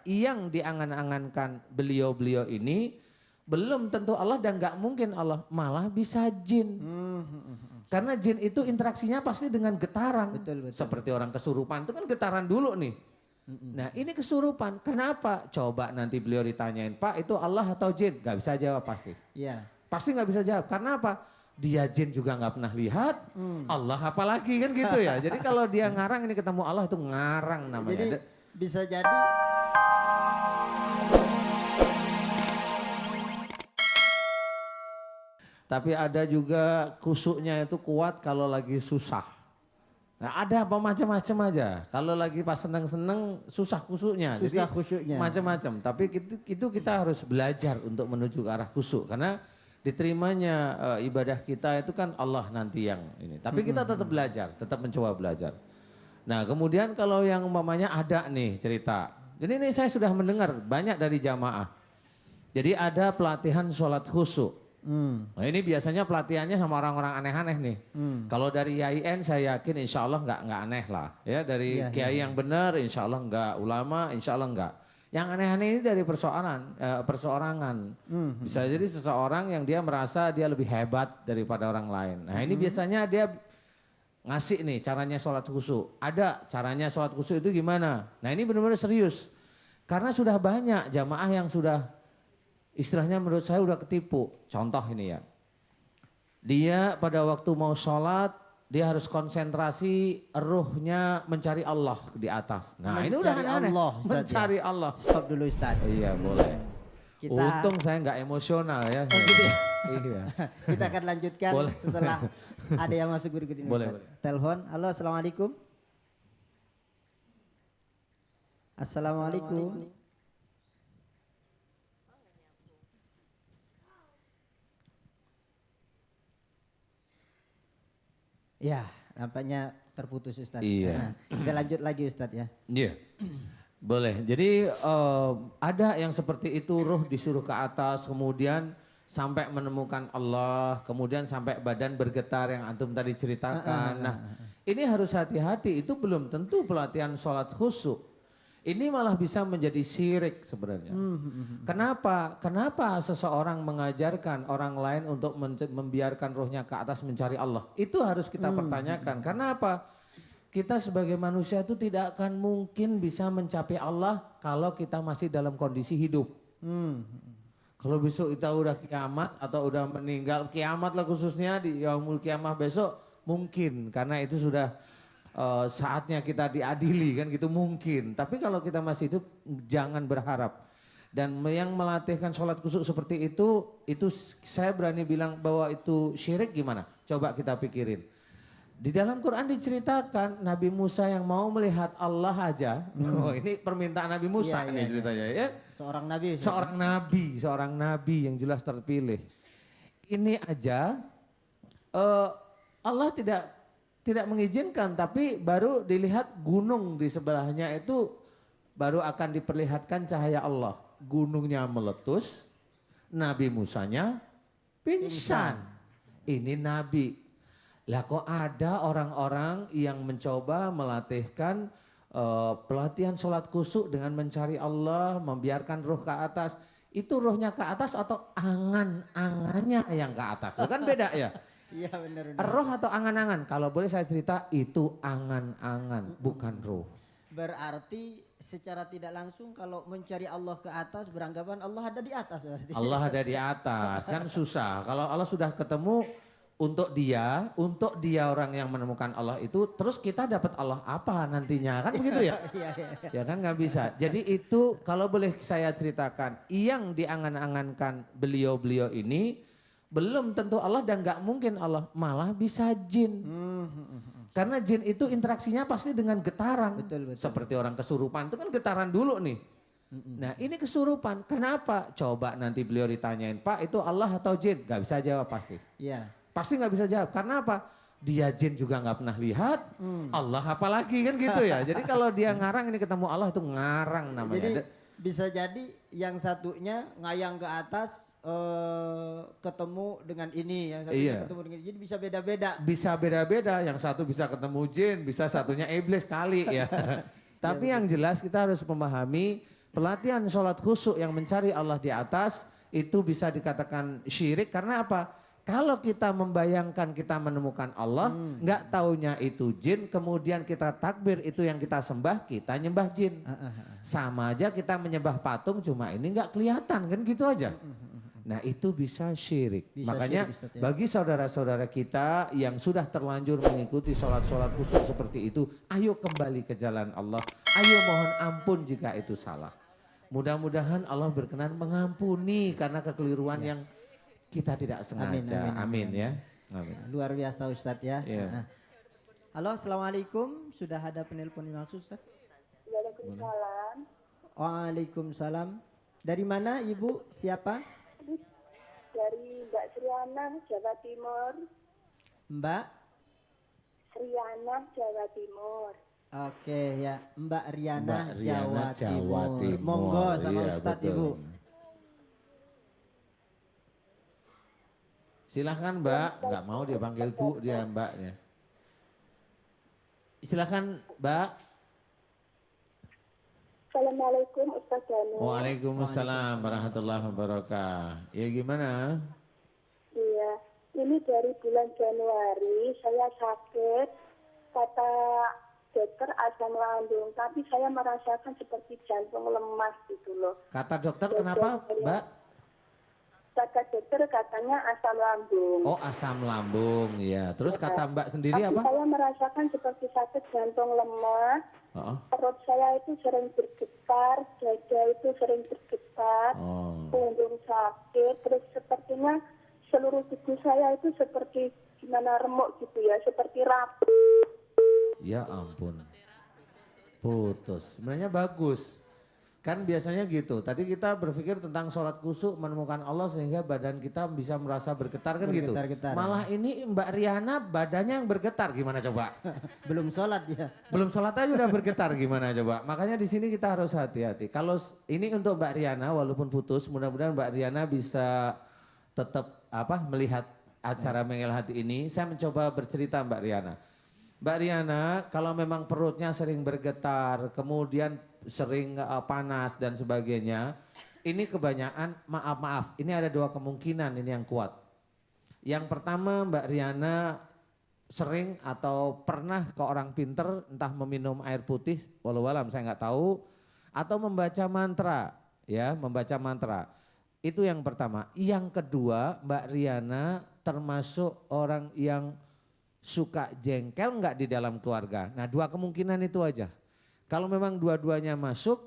yang diangan-angankan beliau-beliau ini belum tentu Allah dan gak mungkin Allah, malah bisa jin. Karena jin itu interaksinya pasti dengan getaran. Betul. Seperti orang kesurupan itu kan getaran dulu nih. Nah ini kesurupan, kenapa? Coba nanti beliau ditanyain, Pak itu Allah atau jin? Gak bisa jawab pasti. Iya. Pasti gak bisa jawab, karena apa? Dia jin juga gak pernah lihat, Allah apalagi kan gitu ya. Jadi kalau dia ngarang ini ketemu Allah itu ngarang namanya. Jadi bisa jadi tapi ada juga kusuknya itu kuat kalau lagi susah. Nah ada apa macam-macam aja. Kalau lagi pas seneng-seneng susah kusuknya. susah Jadi khusyuknya. macam-macam. Tapi itu kita harus belajar untuk menuju ke arah kusuk. Karena diterimanya ibadah kita itu kan Allah nanti yang ini. Tapi kita tetap belajar, tetap mencoba belajar. Nah kemudian kalau yang umpamanya ada nih cerita. Jadi ini saya sudah mendengar banyak dari jamaah. Jadi ada pelatihan sholat khusyuk. Nah ini biasanya pelatihannya sama orang-orang aneh-aneh nih. Kalau dari IAIN saya yakin insya Allah nggak aneh lah. Ya dari kiai yang benar insya Allah nggak, ulama insya Allah nggak. Yang aneh-aneh ini dari perseorangan. Bisa jadi seseorang yang dia merasa dia lebih hebat daripada orang lain. Nah ini biasanya dia ngasih nih caranya sholat khusyuk. Ada caranya sholat khusyuk itu gimana? Nah ini benar-benar serius. Karena sudah banyak jamaah yang sudah istilahnya menurut saya udah ketipu. Contoh ini ya. Dia pada waktu mau sholat, dia harus konsentrasi ruhnya mencari Allah di atas. Nah ini udah aneh-aneh. Mencari Allah. Stop dulu Ustaz. Iya boleh. Untung saya nggak emosional ya. Gitu ya? Iya. Kita akan lanjutkan Boleh. setelah ada yang masuk berikut ini Boleh, Ustaz. Telepon. Halo assalamualaikum. Assalamualaikum. Ya, nampaknya terputus Ustadz. Iya. Kita lanjut lagi Ustadz ya. Iya. Boleh. Jadi ada yang seperti itu ruh disuruh ke atas kemudian sampai menemukan Allah, kemudian sampai badan bergetar yang antum tadi ceritakan. Nah, ini harus hati-hati, itu belum tentu pelatihan sholat khusyuk. Ini malah bisa menjadi syirik sebenarnya. Kenapa? Kenapa seseorang mengajarkan orang lain untuk membiarkan rohnya ke atas mencari Allah? Itu harus kita pertanyakan. Karena apa? Kita sebagai manusia itu tidak akan mungkin bisa mencapai Allah kalau kita masih dalam kondisi hidup. Kalau besok kita udah kiamat atau udah meninggal, kiamat lah khususnya di yaumul kiamah besok mungkin karena itu sudah saatnya kita diadili kan gitu mungkin. Tapi kalau kita masih hidup jangan berharap. Dan yang melatihkan sholat khusyuk seperti itu saya berani bilang bahwa itu syirik gimana? Coba kita pikirin. Di dalam Quran diceritakan Nabi Musa yang mau melihat Allah aja. Oh ini permintaan Nabi Musa nih ceritanya ya. Seorang nabi yang jelas terpilih. Ini aja Allah tidak mengizinkan, tapi baru dilihat gunung di sebelahnya itu baru akan diperlihatkan cahaya Allah. Gunungnya meletus, Nabi Musanya pingsan. Ini Nabi. Lah kok ada orang-orang yang mencoba melatihkan pelatihan sholat khusyuk dengan mencari Allah, membiarkan ruh ke atas. Itu ruhnya ke atas atau angan-angannya yang ke atas? Bukan beda ya? Iya benar. Roh atau angan-angan? Kalau boleh saya cerita itu angan-angan bukan roh. Berarti secara tidak langsung kalau mencari Allah ke atas beranggapan Allah ada di atas berarti. Allah ada di atas kan susah. Kalau Allah sudah ketemu untuk dia orang yang menemukan Allah itu terus kita dapat Allah apa nantinya kan begitu ya? Ya kan nggak bisa. Jadi itu kalau boleh saya ceritakan yang diangan-angankan beliau-beliau ini belum tentu Allah dan gak mungkin Allah, malah bisa jin. Karena jin itu interaksinya pasti dengan getaran. Betul. Seperti orang kesurupan itu kan getaran dulu nih. Nah ini kesurupan, kenapa? Coba nanti beliau ditanyain, Pak itu Allah atau jin? Gak bisa jawab pasti. Iya. Pasti gak bisa jawab, karena apa? Dia jin juga gak pernah lihat, Allah apalagi kan gitu ya. Jadi kalau dia ngarang ini ketemu Allah itu ngarang namanya. Jadi bisa jadi yang satunya ngayang ke atas, ketemu dengan ini, yang satunya ketemu dengan ini, jadi bisa beda-beda. Bisa beda-beda, yang satu bisa ketemu jin, bisa satunya iblis kali ya. Tapi yang jelas kita harus memahami pelatihan sholat khusyuk yang mencari Allah di atas itu bisa dikatakan syirik karena apa? Kalau kita membayangkan kita menemukan Allah, nggak taunya itu jin, kemudian kita takbir itu yang kita sembah, kita nyembah jin. Sama aja kita menyembah patung, cuma ini nggak kelihatan kan gitu aja. Nah itu bisa syirik. Bisa Makanya syirik, Ustaz, ya. bagi saudara-saudara kita yang sudah terlanjur mengikuti sholat-sholat khusyuk seperti itu, ayo kembali ke jalan Allah, ayo mohon ampun jika itu salah. Mudah-mudahan Allah berkenan mengampuni karena kekeliruan yang kita tidak sengaja. Amin ya. Amin. Luar biasa Ustadz ya. Iya. Nah. Halo, assalamualaikum. Sudah ada penelpon dimaksud Ustadz? Waalaikumsalam. Waalaikumsalam. Dari mana Ibu? Siapa? Dari Mbak Sriana, Jawa Timur. Mbak? Sriana, Jawa Timur. Oke ya, Mbak Riana, Mbak Riana, Jawa Timur. Monggo sama Iya, Ustadz betul. Ibu. Silahkan Mbak, nggak mau dia panggil Bu dia Mbaknya. Silahkan Mbak. Assalamualaikum Ustaz Danu. Waalaikumsalam warahmatullahi wabarakatuh. Ya gimana? Iya, ini dari bulan Januari saya sakit, kata dokter asam lambung, tapi saya merasakan seperti jantung lemas gitu loh. Kata dokter kenapa Mbak? Kata dokter katanya asam lambung. Oh asam lambung ya. Terus kata Mbak sendiri Tapi apa? saya merasakan seperti sakit jantung lemas, Oh, perut saya itu sering bergetar, dada itu sering bergetar, oh. punggung sakit, terus sepertinya seluruh tubuh saya itu seperti gimana remuk gitu ya, seperti rapuh. Ya ampun. Putus. Sebenarnya bagus. Kan biasanya gitu. Tadi kita berpikir tentang sholat khusyuk menemukan Allah sehingga badan kita bisa merasa bergetar kan gitu. Bergetar-getar. Malah ini Mbak Riana badannya yang bergetar gimana coba? Belum sholat ya. Belum sholat aja udah bergetar gimana coba? Makanya di sini kita harus hati-hati. Kalau ini untuk Mbak Riana walaupun putus, mudah-mudahan Mbak Riana bisa tetap melihat acara Mengel Hati ini. Saya mencoba bercerita Mbak Riana. Mbak Riana, kalau memang perutnya sering bergetar, kemudian sering panas dan sebagainya, ini kebanyakan maaf, ini ada dua kemungkinan ini yang kuat. Yang pertama Mbak Riana sering atau pernah ke orang pinter, entah meminum air putih, walau alam saya nggak tahu, atau membaca mantra, ya membaca mantra. Itu yang pertama. Yang kedua Mbak Riana termasuk orang yang suka jengkel nggak di dalam keluarga. Nah dua kemungkinan itu aja. Kalau memang dua-duanya masuk,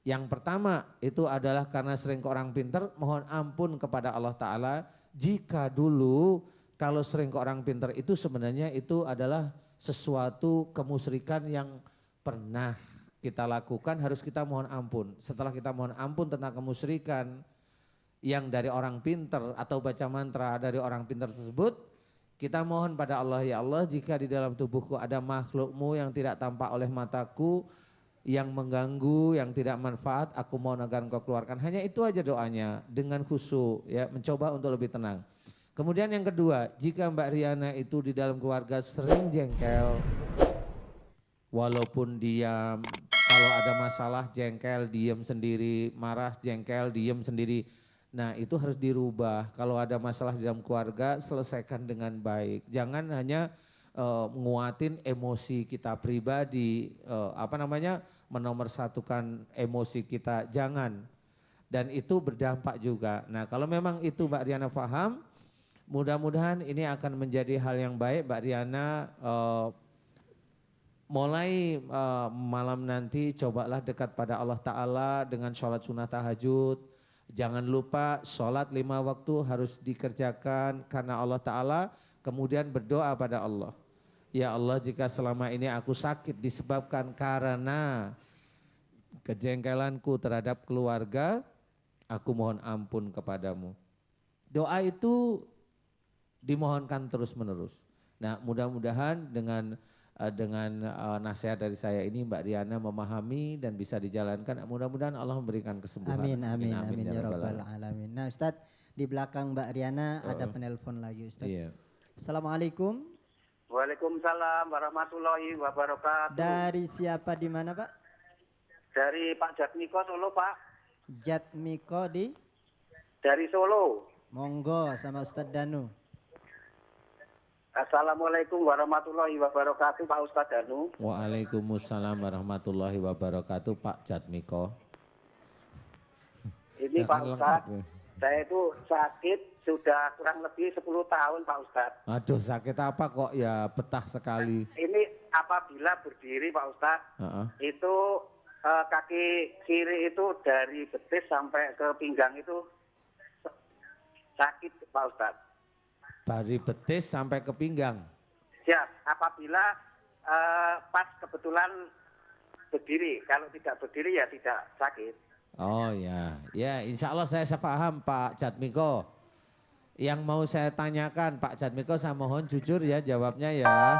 yang pertama itu adalah karena sering ke orang pinter, mohon ampun kepada Allah Ta'ala. Jika dulu kalau sering ke orang pinter itu sebenarnya itu adalah sesuatu kemusyrikan yang pernah kita lakukan, harus kita mohon ampun. Setelah kita mohon ampun tentang kemusyrikan yang dari orang pinter atau baca mantra dari orang pinter tersebut, kita mohon pada Allah, ya Allah jika di dalam tubuhku ada makhlukmu yang tidak tampak oleh mataku, yang mengganggu, yang tidak manfaat, aku mohon agar engkau keluarkan. Hanya itu aja doanya dengan khusyuk, ya mencoba untuk lebih tenang. Kemudian yang kedua, jika Mbak Riana itu di dalam keluarga sering jengkel, walaupun diam, kalau ada masalah jengkel, diam sendiri, marah jengkel, diam sendiri. Nah itu harus dirubah. Kalau ada masalah di dalam keluarga, selesaikan dengan baik. Jangan hanya nguatin emosi kita pribadi, menomorsatukan emosi kita. Jangan. Dan itu berdampak juga. Nah kalau memang itu Mbak Riana paham, mudah-mudahan ini akan menjadi hal yang baik. Mbak Riana mulai malam nanti cobalah dekat pada Allah Ta'ala dengan sholat sunnah tahajud. Jangan lupa sholat 5 waktu harus dikerjakan karena Allah Ta'ala, kemudian berdoa pada Allah. Ya Allah jika selama ini aku sakit disebabkan karena kejengkelanku terhadap keluarga, aku mohon ampun kepadamu. Doa itu dimohonkan terus menerus. Nah mudah-mudahan dengan nasihat dari saya ini Mbak Riana memahami dan bisa dijalankan. Mudah-mudahan Allah memberikan kesembuhan. Amin ya rabbal alamin. Nah Ustadz, di belakang Mbak Riana ada penelpon lagi Ustadz. Iya. Assalamualaikum. Waalaikumsalam warahmatullahi wabarakatuh. Dari siapa di mana Pak? Dari Pak Jatmiko Solo, Pak. Jatmiko di Dari Solo. monggo sama Ustadz Danu. Assalamualaikum warahmatullahi wabarakatuh, Pak Ustadz Danu. Waalaikumsalam warahmatullahi wabarakatuh, Pak Jatmiko. Ini Jangan Pak lengkap, Ustadz, ya. saya itu sakit sudah kurang lebih 10 tahun, Pak Ustadz. Aduh, sakit apa kok ya betah sekali. Ini apabila berdiri, Pak Ustadz, Heeh. itu kaki kiri itu dari betis sampai ke pinggang itu sakit, Pak Ustadz. Dari betis sampai ke pinggang. Ya, apabila pas kebetulan berdiri, kalau tidak berdiri ya tidak sakit. Oh ya, ya insya Allah saya paham Pak Jatmiko. Yang mau saya tanyakan Pak Jatmiko, saya mohon jujur ya jawabnya ya.